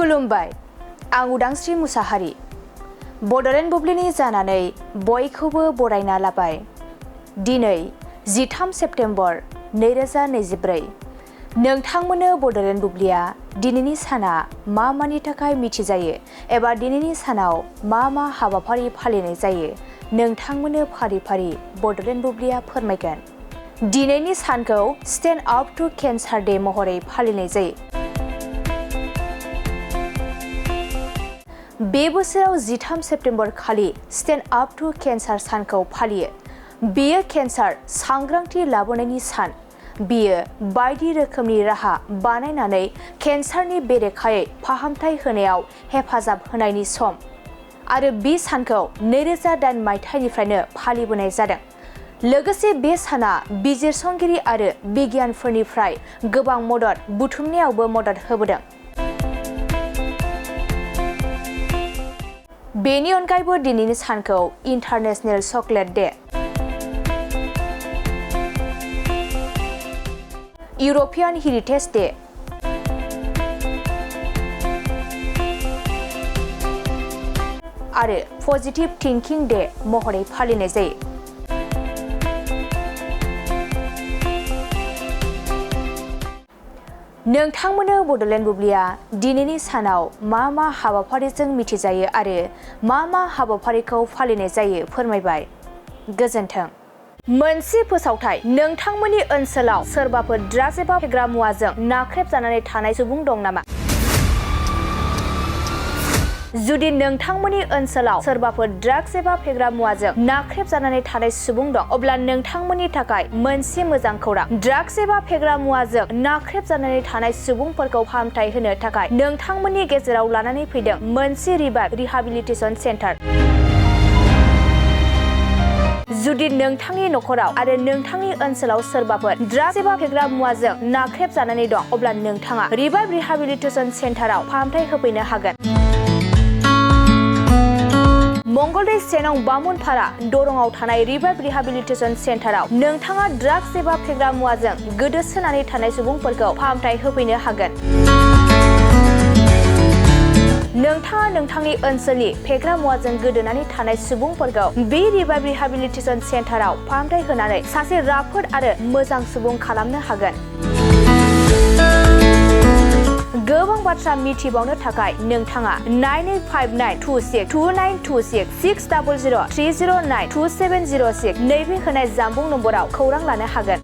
खुलुमबाय आं उदांस्रि मुसाहारि बड'लेण्ड बुब्लिनि जानानै बयखौबो बरायना लाबाय। दिनै 13 सेप्तेम्बर 2024 नोंथांमोननो बड'लेण्ड बुब्लिया दिनैनि साना मानि थाखाय मिथिजायो एबा दिनैनि सानाव मा हाबाफारि फालिनाय जायो नोंथांमोननो फारि फारि बड'लेण्ड बुब्लिया फोरमायगोन। दिनैनि सानखौ stand up to cancer day महरै फालिनाय जायो। बे बोसोराव 13 सेप्तेम्बर खालि स्टेन्ड आप टु केन्सार सानखौ फालियो। बेयो केन्सार सांग्रांथि लाबोनायनि सान। बेयो बायदि रोखोमनि राहा बानायनानै केन्सारनि बेरेखायै फाहामथाय होनायाव हेफाजाब होनायनि सम आरो बे सानखौ 2008 मायथाइनिफ्रायनो फालिबोनाय जादों। लोगोसे बे साना बिजिरसंगिरि आरो बिगियानफोरनिफ्राय गोबां मदद बुथुमनायावबो मदद होबोदों। बेनि अनगायैबो दिनैनि सानखौ international chocolate day, European heritage day आरो पजिटिभ थिंकिं डे महरै फालिनाय जायो। नोंथांमोननो बड'लेण्ड बुब्लिया दिनैनि सानाव मा हाबाफारिजों मिथिजायो आरो मा हाबाफारिखौ फालिनाय जायो फोरमायबाय। गोजोन्थों। मोनसे फोसावथाय, नोंथांमोननि ओनसोलाव सोरबाफोर ड्राग्स एबा फेग्रा मुवाजों नाख्रेबजानानै थानाय सुबुं दं नामा? जुदि नोंथांमोननि ओनसोलाव सोरबाफोर ड्राग्स एबा फेग्रा मुवाजों नाख्रेबजानानै थानाय सुबुं दं, अब्ला नोंथांमोननि थाखाय मोनसे मोजां खौरां। ड्राग्स एबा फेग्रा मुवाजों नाख्रेबजानानै थानाय सुबुंफोरखौ फाहामथाय होनो थाखाय नोंथांमोननि गेजेराव लानानै फैदों मोनसे रिभाइभ रिहाबिलिटेसन सेन्टार। जुदि नोंथांनि नखराव आरो नोंथांनि ओनसोलाव सोरबाफोर ड्राग्स एबा फेग्रा मुवाजों नाख्रेबजानानै दं, अब्ला नोंथाङा रिभाइभ रिहाबिलिटेसन सेन्टाराव फाहामथाय होफैनो हागोन। मंगलदै 1 नं बामुनपारा दरंआव थानाय रिभाइभ रिहाबिलिटेसन सेन्टाराव नोंथाङा ड्राग्स एबा फेग्रा मुवाजों गोदोसोनानै थानाय सुबुंफोरखौ फाहामथाय होफैनो हागोन। नोंथाङा नोंथांनि ओनसोलनि फेग्रा मुवाजों गोदोनानै थानाय सुबुंफोरखौ बे रिभाइभ रिहाबिलिटेसन सेन्टाराव फाहामथाय होनानै सासे राफोद आरो मोजां सुबुं खालामनो हागोन। गोबां बाथ्रा मिथिबावनो थाखाय नोंथाङा 9859262926 60030927006 नैबे होनाय जानबुं नम्बराव खौरां लानो हागोन।